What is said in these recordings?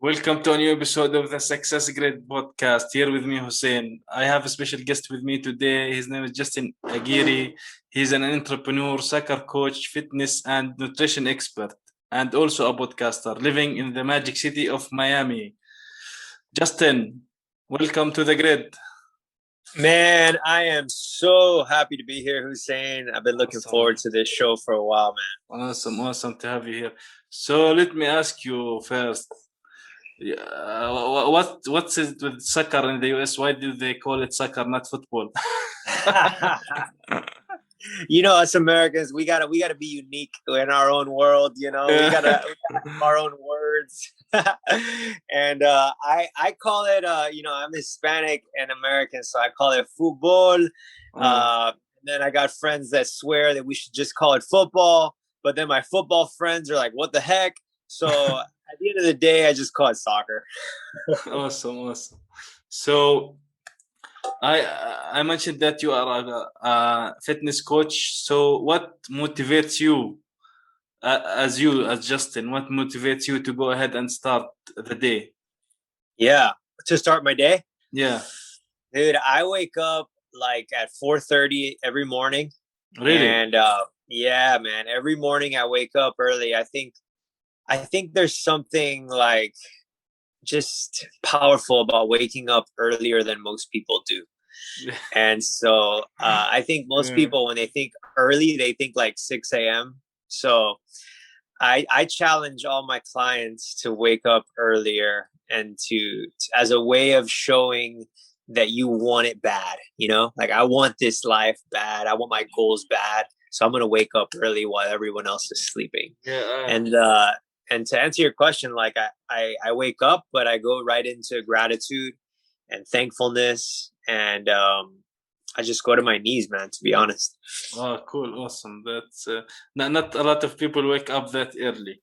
Welcome to a new episode of the Success Grid podcast. Here with me, Hussein. I have a special guest with me today. His name is Justin Aguirre. He's an entrepreneur, soccer coach, fitness and nutrition expert, and also a podcaster living in the magic city of Miami. Justin, welcome to the grid. Man, I am so happy to be here, Hussein. I've been looking forward to this show for a while, man. Awesome to have you here. So let me ask you first. What's it with soccer in the US? Why do they call it soccer, not football? You know, us Americans, we gotta be unique in our own world. You know, we gotta have our own words. And I call it. I'm Hispanic and American, so I call it football. Then I got friends that swear that we should just call it football, but then my football friends are like, "What the heck?" So at the end of the day, I just call it soccer. Awesome. So I mentioned that you are a fitness coach. So what motivates you, as Justin? What motivates you to go ahead and start the day? Yeah, to start my day. Yeah, dude, I wake up like at 4:30 every morning. really? And yeah, man, every morning I wake up early. I think there's something like just powerful about waking up earlier than most people do. And so I think most people, when they think early, they think like 6 a.m. So I challenge all my clients to wake up earlier and to as a way of showing that you want it bad, you know, like I want this life bad. I want my goals bad. So I'm going to wake up early while everyone else is sleeping. Yeah. And to answer your question, like I wake up, but I go right into gratitude and thankfulness. And I just go to my knees, man, to be honest. Oh, cool. Awesome. That's not a lot of people wake up that early.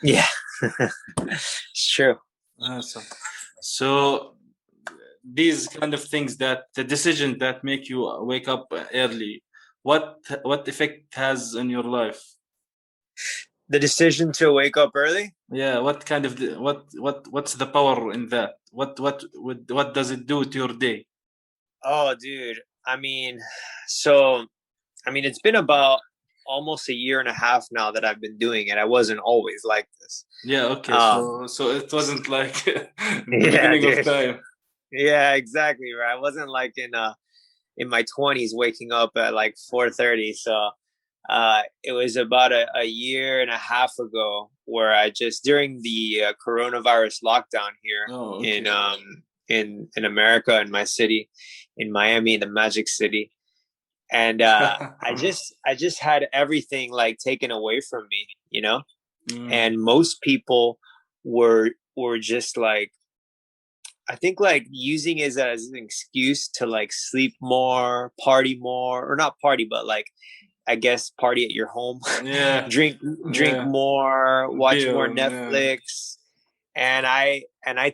Yeah, it's true. Awesome. So these kind of things, that the decision that make you wake up early, what effect has on your life? The decision to wake up early? Yeah, what kind of what's the power in that? What does it do to your day? Oh, dude. It's been about almost a year and a half now that I've been doing it. I wasn't always like this. Yeah, okay. So it wasn't like the beginning of time. Yeah, exactly. Right. I wasn't like in my 20s waking up at like 4:30. So it was about a year and a half ago where I just, during the coronavirus lockdown here in America, in my city, in Miami, the magic city. And I just had everything like taken away from me, you know? And most people were just like, I think like using it as an excuse to like sleep more, party more, or not party, but like, I guess party at your home, drink more, watch more Netflix. And I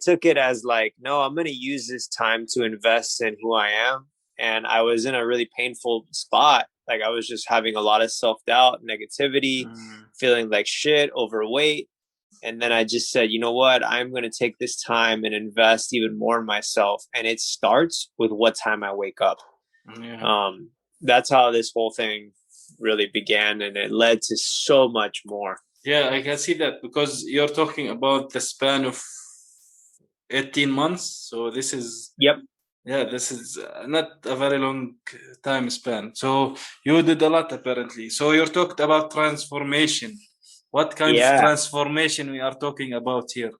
took it as like, no, I'm going to use this time to invest in who I am. And I was in a really painful spot. Like I was just having a lot of self-doubt, negativity, feeling like shit, overweight. And then I just said, you know what, I'm going to take this time and invest even more in myself. And it starts with what time I wake up. That's how this whole thing really began, and it led to so much more. Yeah, I can see that, because you're talking about the span of 18 months. So this is this is not a very long time span. So you did a lot apparently. So you're talking about transformation. What kind of transformation we are talking about here?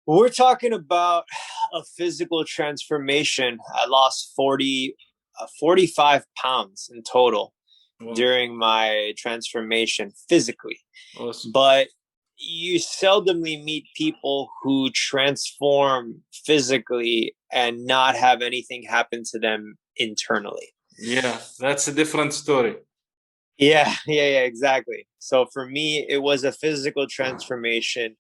We're talking about a physical transformation. I lost 45 pounds in total during my transformation physically. Awesome. But you seldomly meet people who transform physically and not have anything happen to them internally. Yeah, that's a different story. Yeah, exactly. So for me, it was a physical transformation,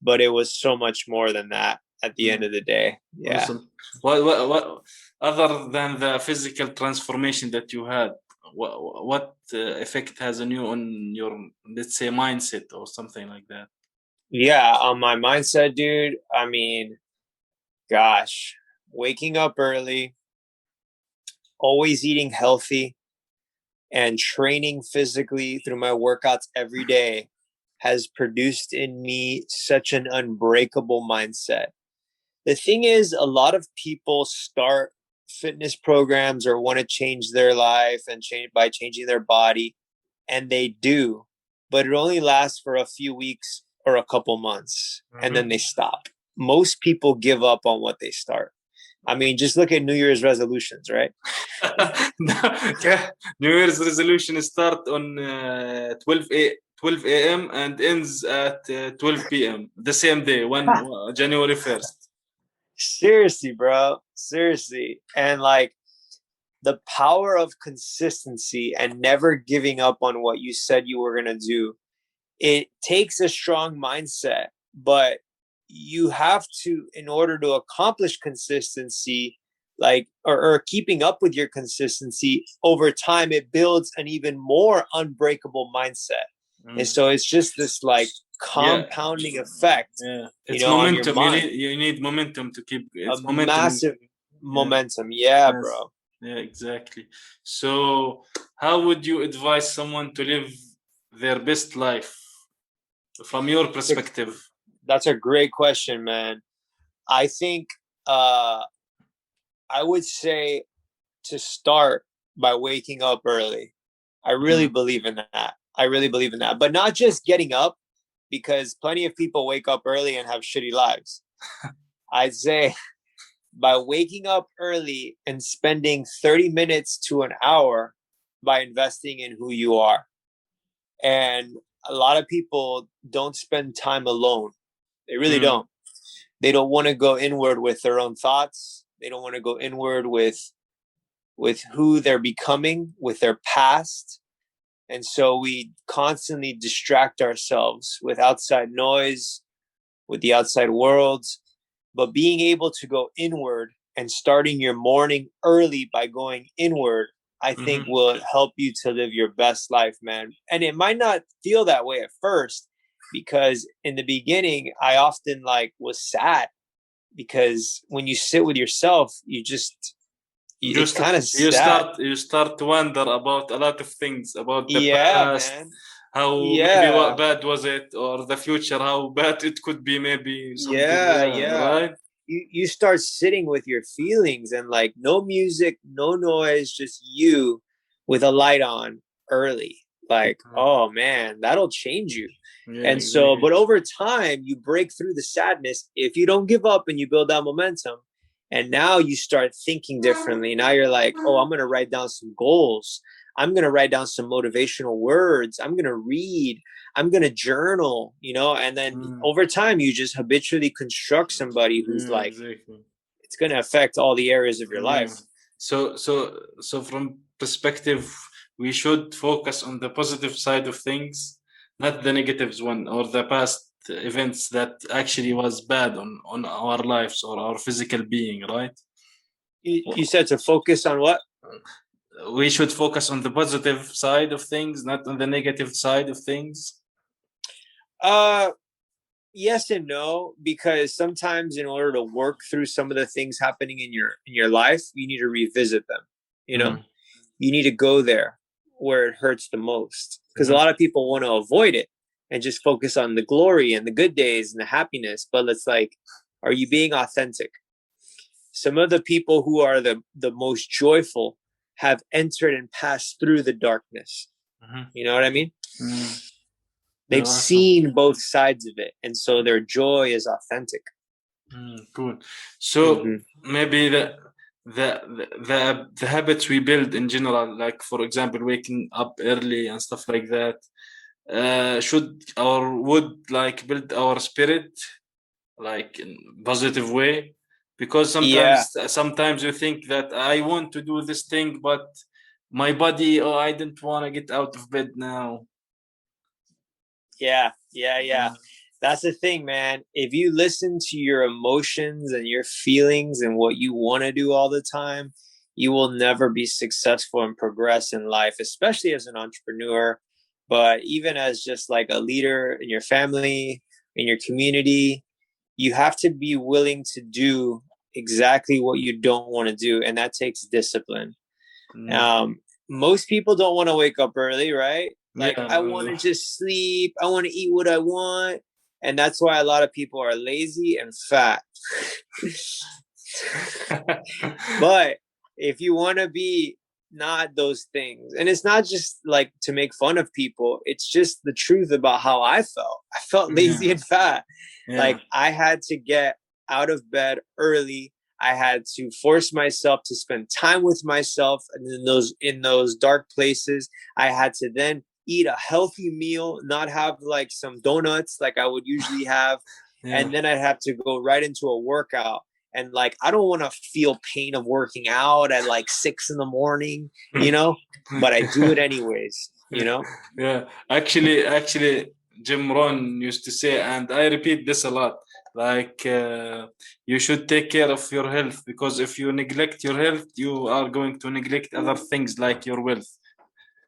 but it was so much more than that at the end of the day. Yeah. Awesome. What other than the physical transformation that you had, what effect has on you, on your, let's say, mindset or something like that? Yeah, on my mindset, dude. I mean, gosh, waking up early, always eating healthy, and training physically through my workouts every day has produced in me such an unbreakable mindset. The thing is, a lot of people start fitness programs or want to change their life and change by changing their body, and they do, but it only lasts for a few weeks or a couple months, and then Mhm. they stop. Most people give up on what they start. I mean, just look at New Year's resolutions, right? New Year's resolution start on 12 a.m. and ends at 12 p.m. the same day, January 1st. Seriously, bro. Seriously. And like the power of consistency and never giving up on what you said you were going to do, it takes a strong mindset, but you have to, in order to accomplish consistency, like, or keeping up with your consistency over time, it builds an even more unbreakable mindset. And Mm. so it's just this like Yeah, compounding effect, yeah. you It's know, on your momentum. mind. You need momentum to keep. A It's momentum. massive Yeah. momentum. Yeah, Yes. bro. Yeah. Exactly. So, how would you advise someone to live their best life from your That's a, perspective? that's a great question, man. I think uh, I would say to start by waking up early. I really Mm. believe in that. I really believe in that. But not just getting up, because plenty of people wake up early and have shitty lives. I'd say by waking up early and spending 30 minutes to an hour by investing in who you are. And a lot of people don't spend time alone. They really Mm. don't. They don't want to go inward with their own thoughts. They don't want to go inward with who they're becoming, with their past. And so we constantly distract ourselves with outside noise, with the outside world. But being able to go inward and starting your morning early by going inward, I think Mm-hmm. will help you to live your best life, man. And it might not feel that way at first, because in the beginning, I often like was sad, because when you sit with yourself, you just, it's Just kind of sad. you start to wonder about a lot of things about the Yeah, past, man. how maybe what Yeah. bad was it, or the future, how bad it could be, maybe something. Yeah, Yeah, yeah. right. You start sitting with your feelings and like no music, no noise, just you with a light on early. Like, Mhm. oh man, that'll change you. Yeah, And so, exactly. but over time, you break through the sadness if you don't give up and you build that momentum. And now you start thinking differently. Now you're like, oh, I'm going to write down some goals. I'm going to write down some motivational words. I'm going to read. I'm going to journal, you know, and then Mm, over time, you just habitually construct somebody who's yeah, like, exactly. it's going to affect all the areas of your Yeah. life. So from perspective, we should focus on the positive side of things, not the negatives one or the past events that actually was bad on our lives or our physical being, right? You said to focus on what? We should focus on the positive side of things, not on the negative side of things. Uh, yes and no, because sometimes in order to work through some of the things happening in your life, you need to revisit them. You know, Mm, you need to go there where it hurts the most, because a mhm, lot of people want to avoid it and just focus on the glory and the good days and the happiness. But it's like, are you being authentic? Some of the people who are the most joyful have entered and passed through the darkness. mhm, You know what I mean? mm. Yeah, They've awesome. seen both sides of it, and so their joy is authentic. Cool. So Mm-hmm. maybe the habits we build in general, like for example, waking up early and stuff like that, should or would like build our spirit like in positive way, because Yeah, sometimes you think that I want to do this thing, but my body, oh, I didn't want to get out of bed now. yeah. That's the thing, man. If you listen to your emotions and your feelings and what you want to do all the time, you will never be successful and progress in life, especially as an entrepreneur, but even as just like a leader in your family in your community, you have to be willing to do exactly what you don't want to do, and that takes discipline. Most people don't want to wake up early, right? Like, Yeah. I want to just sleep, I want to eat what I want, and that's why a lot of people are lazy and fat. But if you want to be not those things, and it's not just like to make fun of people, it's just the truth about how I felt lazy and fat. Like, I had to get out of bed early. I had to force myself to spend time with myself, and in those dark places, I had to then eat a healthy meal, not have like some donuts like I would usually have. And then I'd have to go right into a workout. And like, I don't want to feel pain of working out at like 6 a.m, but I do it anyways, Yeah, actually, Jim Rohn used to say, and I repeat this a lot, like you should take care of your health, because if you neglect your health, you are going to neglect other things like your wealth.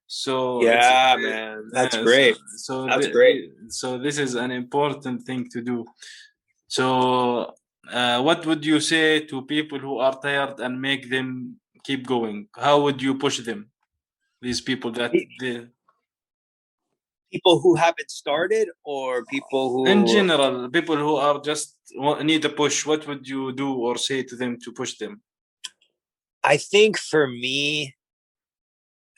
So yeah, man, that's great. That's great. So this is an important thing to do. So what would you say to people who are tired and make them keep going? How would you push them? These people that they, People who haven't started, or people in who, general, people who are just need a push, what would you do or say to them to push them? I think for me,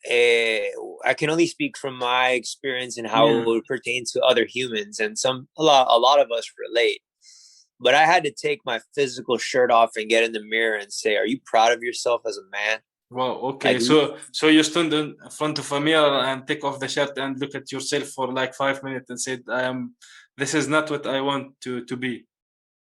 I can only speak from my experience and how it would pertain to other humans, and a lot of us relate. But I had to take my physical shirt off and get in the mirror and say, "Are you proud of yourself as a man?" Wow. Okay. Like, So you stand in front of a mirror and take off the shirt and look at yourself for like 5 minutes and said, "I am. This is not what I want to be."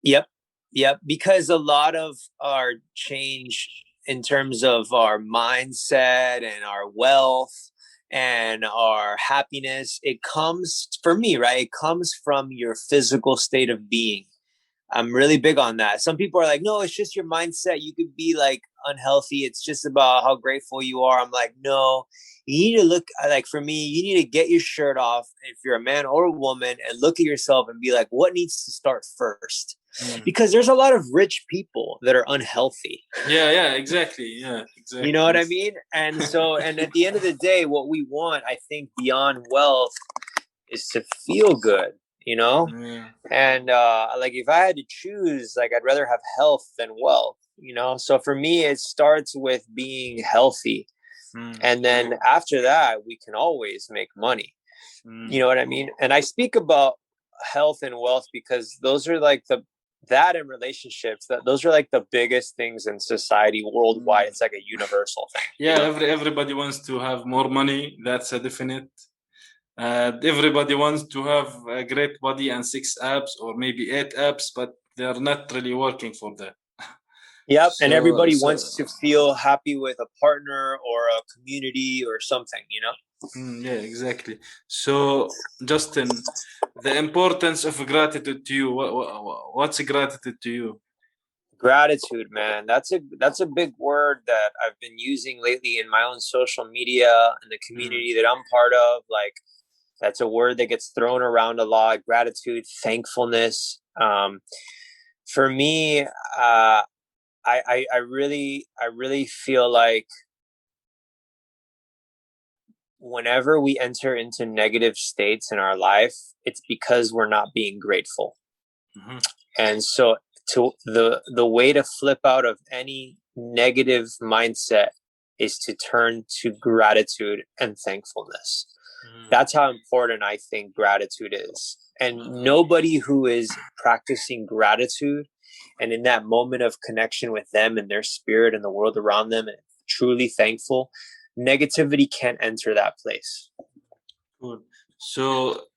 yep, yep. Because a lot of our change in terms of our mindset and our wealth and our happiness, it comes, for me, right? It comes from your physical state of being. I'm really big on that. Some people are like, no, it's just your mindset. You could be like unhealthy. It's just about how grateful you are. I'm like, no, you need to look, like, for me, you need to get your shirt off if you're a man or a woman, and look at yourself and be like, what needs to start first? Because there's a lot of rich people that are unhealthy. Yeah, exactly. Yeah, exactly. You know what I mean? And so, and at the end of the day, what we want, I think, beyond wealth is to feel good. And like, if I had to choose, like, I'd rather have health than wealth. So for me, it starts with being healthy, and then after that, we can always make money. You know what I mean? And I speak about health and wealth because those are like that and relationships, those are like the biggest things in society worldwide. It's like a universal thing. Yeah, everybody wants to have more money. That's a definite. Everybody wants to have a great body and 6 abs or maybe 8 abs, but they're not really working for that. Yep. And everybody wants to feel happy with a partner or a community or something, Yeah, exactly. So, Justin, the importance of gratitude to you. What's gratitude to you? Gratitude, man. That's a big word that I've been using lately in my own social media and the community that I'm part of. Like, that's a word that gets thrown around a lot. Gratitude, thankfulness. For me, I really feel like whenever we enter into negative states in our life, it's because we're not being grateful. And so, the way to flip out of any negative mindset is to turn to gratitude and thankfulness. That's how important I think gratitude is. And nobody who is practicing gratitude and in that moment of connection with them and their spirit and the world around them and truly thankful, negativity can't enter that place. Cool. So,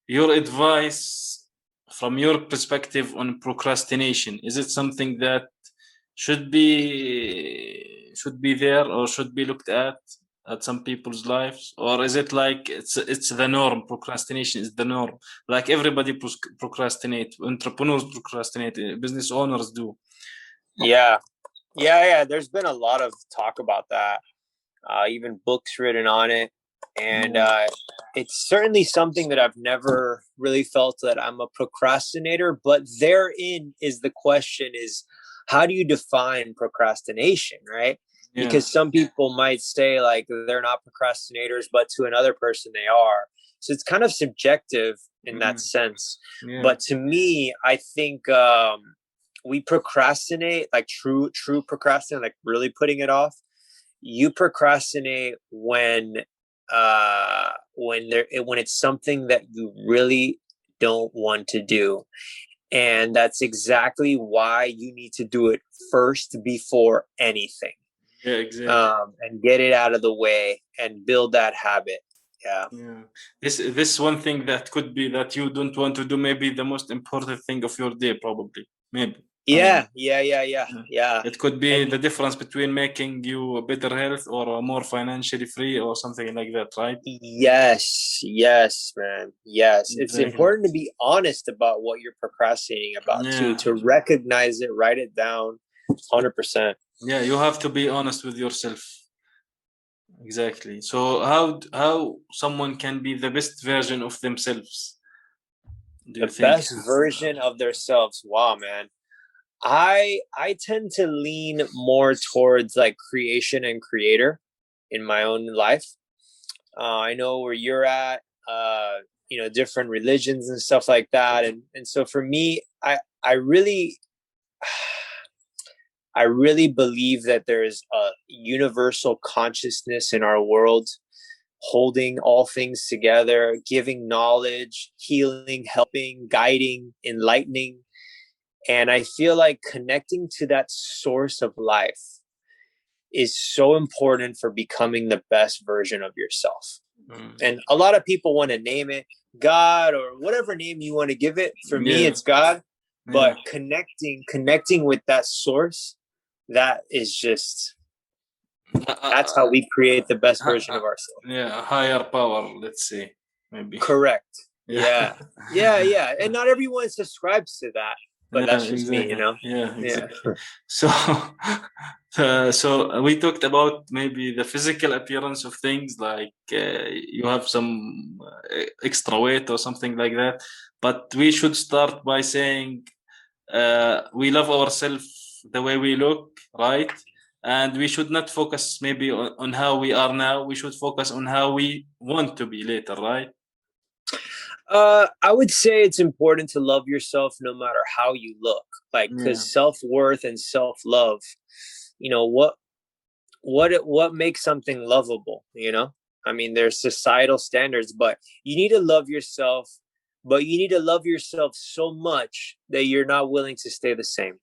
your advice from your perspective on procrastination, is it something that should be there or should be looked at some people's lives, or is it like it's the norm? Procrastination is the norm, like everybody procrastinate, entrepreneurs procrastinate, business owners do. Yeah, there's been a lot of talk about that, even books written on it. And it's certainly something that I've never really felt that I'm a procrastinator, but therein is the question is, how do you define procrastination, right? Yeah. Because some people might say like they're not procrastinators, but to another person they are. So it's kind of subjective in that sense. Yeah. But to me, I think we procrastinate, like true procrastinate, like really putting it off. You procrastinate when it's something that you really don't want to do, and that's exactly why you need to do it first before anything. Yeah, exactly. And get it out of the way and build that habit. Yeah. This one thing that could be that you don't want to do, maybe the most important thing of your day, probably, maybe. Yeah. It could be the difference between making you a better health or a more financially free or something like that, right? Yes, man. Yes. It's Exactly. important to be honest about what you're procrastinating about too, to recognize it, write it down 100%. Yeah, you have to be honest with yourself. Exactly. So how someone can be the best version of themselves? Do you The think? best version of themselves. Wow, man. I tend to lean more towards like creation and creator in my own life. I know where you're at, different religions and stuff like that. And so for me, I really believe that there is a universal consciousness in our world, holding all things together, giving knowledge, healing, helping, guiding, enlightening. And I feel like connecting to that source of life is so important for becoming the best version of yourself. And a lot of people want to name it God or whatever name you want to give it. For me, it's God. But connecting with that source, that is just, that's how we create the best version of ourselves. Yeah, higher power, let's say, maybe. Correct. Yeah. And not everyone subscribes to that. But that's just exactly. me, you know? Yeah, exactly. So we talked about maybe the physical appearance of things, like you have some extra weight or something like that. But we should start by saying we love ourselves the way we look, right? And we should not focus maybe on how we are now. We should focus on how we want to be later, right? I would say it's important to love yourself no matter how you look, like, because self-worth and self-love, what makes something lovable, I mean, there's societal standards, but you need to love yourself, but you need to love yourself so much that you're not willing to stay the same.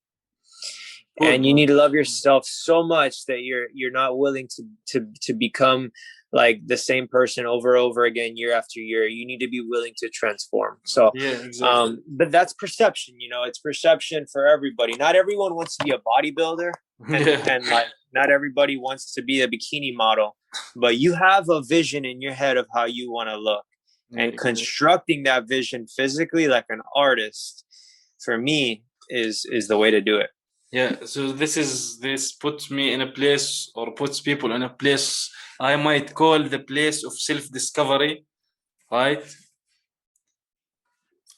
And you need to love yourself so much that you're not willing to become like the same person over and over again year after year. You need to be willing to transform. So exactly. But that's perception, it's perception for everybody. Not everyone wants to be a bodybuilder and like not everybody wants to be a bikini model, but you have a vision in your head of how you want to look, and constructing that vision physically like an artist, for me, is the way to do it. Yeah, so this puts me in a place, or puts people in a place I might call the place of self-discovery, right?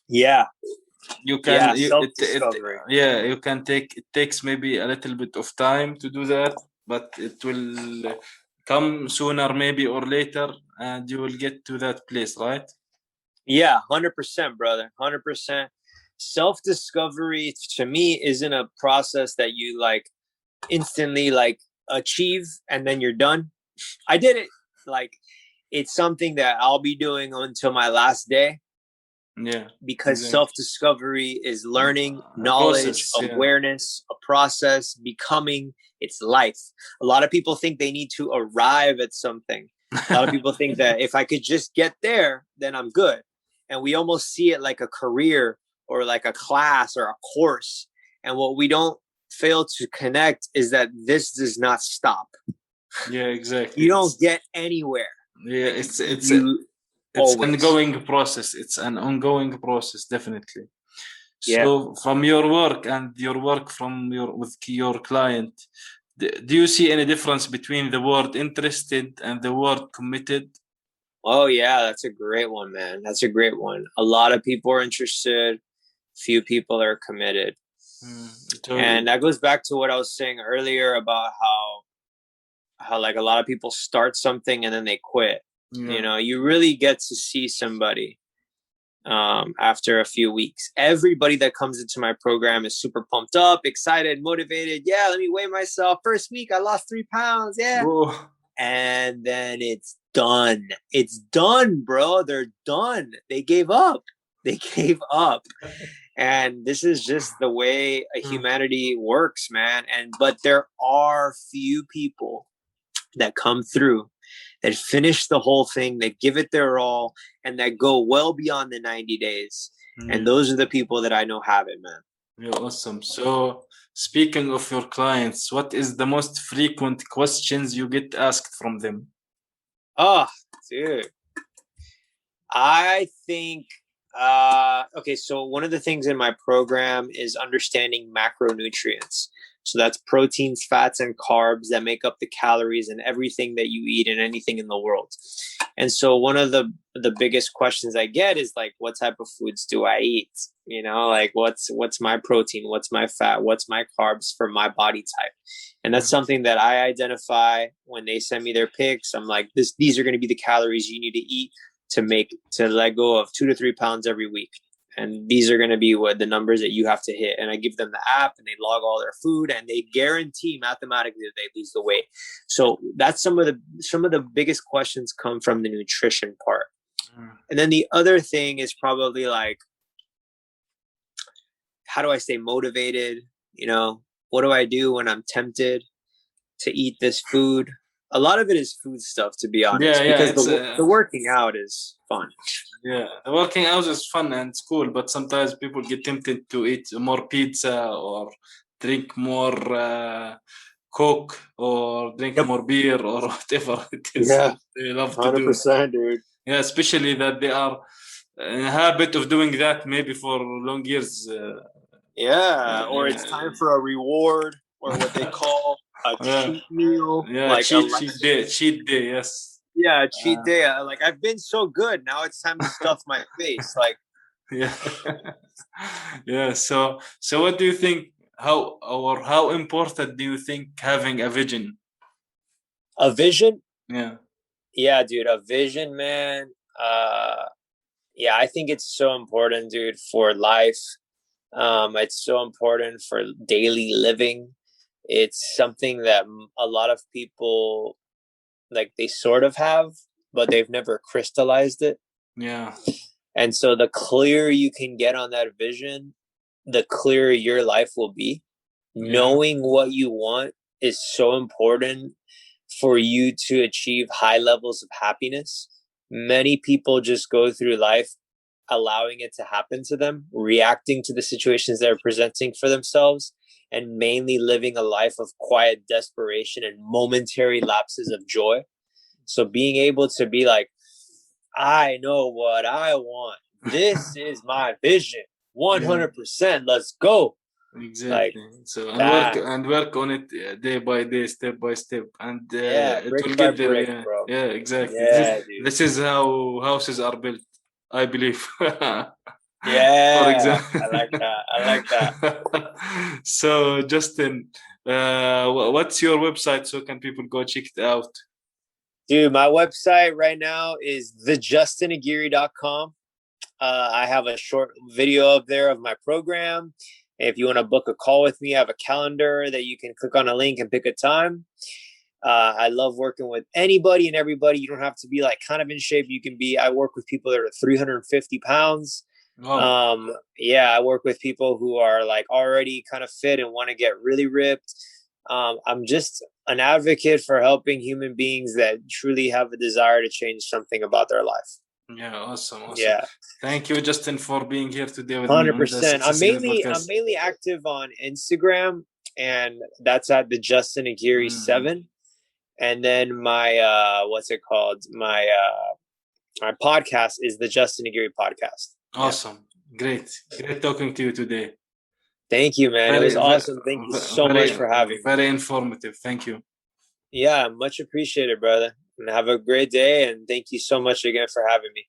Yeah. You can self-discovery. You can it takes maybe a little bit of time to do that, but it will come sooner maybe or later, and you will get to that place, right? Yeah, 100%, brother. 100%. Self-discovery to me isn't a process that you like instantly like achieve and then you're done. I did it, like, it's something that I'll be doing until my last day. Yeah, because self-discovery is learning, knowledge, awareness, a process, becoming. It's life. A lot of people think they need to arrive at something. A lot of people think that if I could just get there, then I'm good. And we almost see it like a career or like a class or a course. And what we don't fail to connect is that this does not stop. Yeah, exactly. You don't get anywhere. Yeah, it's an ongoing process. It's an ongoing process, definitely. So from your work and your work with your client, do you see any difference between the word interested and the word committed? Oh yeah, that's a great one, man. That's a great one. A lot of people are interested. Few people are committed. And that goes back to what I was saying earlier about how like a lot of people start something and then they quit. You know, you really get to see somebody after a few weeks. Everybody that comes into my program is super pumped up, excited, motivated. Yeah, let me weigh myself. First week, I lost 3 pounds. Yeah. Oh. And then it's done. It's done, bro. They're done. They gave up. They gave up. And this is just the way humanity works, man. But there are few people that come through, that finish the whole thing, that give it their all, and that go well beyond the 90 days. And those are the people that I know have it, man. Yeah, awesome. So speaking of your clients, what is the most frequent questions you get asked from them? Oh, dude. I think okay, so one of the things in my program is understanding macronutrients. So that's proteins, fats, and carbs that make up the calories and everything that you eat and anything in the world. And so one of the biggest questions I get is like, what type of foods do I eat? You know, like what's my protein, what's my fat, what's my carbs for my body type? And that's something that I identify when they send me their pics. I'm like, these are going to be the calories you need to eat to let go of 2 to 3 pounds every week. And these are going to be what the numbers that you have to hit. And I give them the app and they log all their food and they guarantee mathematically that they lose the weight. So that's some of the biggest questions come from the nutrition part. And then the other thing is probably like, how do I stay motivated? You know, what do I do when I'm tempted to eat this food? A lot of it is food stuff, to be honest, because the working out is fun. Yeah, the working out is fun and it's cool, but sometimes people get tempted to eat more pizza or drink more Coke or drink more beer or whatever it is. Yeah, they love 100%, dude. Yeah, especially that they are in a habit of doing that maybe for long years. Or it's time for a reward, or what they call a cheat meal. Yeah, like cheat day, yes. Yeah, cheat day. Like, I've been so good. Now it's time to stuff my face. Like, yeah. Yeah. So what do you think? How important do you think having a vision? A vision? Yeah. Yeah, dude. A vision, man. Yeah, I think it's so important, dude, for life. It's so important for daily living. It's something that a lot of people, like, they sort of have, but they've never crystallized it. Yeah. And so the clearer you can get on that vision, the clearer your life will be. Knowing what you want is so important for you to achieve high levels of happiness. Many people just go through life allowing it to happen to them, reacting to the situations that are presenting for themselves, and mainly living a life of quiet desperation and momentary lapses of joy. So being able to be like, I know what I want. This is my vision. 100%. Let's go. Exactly. Like, so work on it day by day, step by step, and it will get there. Brick, bro. Yeah, exactly. Yeah, this is how houses are built, I believe. Yeah, for example. I like that. So, Justin, what's your website so can people go check it out? Dude, my website right now is thejustinaguirre.com. I have a short video up there of my program. If you want to book a call with me, I have a calendar that you can click on a link and pick a time. I love working with anybody and everybody. You don't have to be like kind of in shape. I work with people that are 350 pounds. Oh. I work with people who are like already kind of fit and want to get really ripped. I'm just an advocate for helping human beings that truly have a desire to change something about their life. Yeah, awesome. Yeah. Thank you, Justin, for being here today with 100%. I'm mainly active on Instagram, and that's at the Justin Aguirre 7. And then my what's it called? My podcast is the Justin Aguirre podcast. Awesome. Yeah. Great talking to you today. Thank you, man. It was awesome. Thank you so much for having me. Very informative. Thank you. Yeah, much appreciated, brother. And have a great day. And thank you so much again for having me.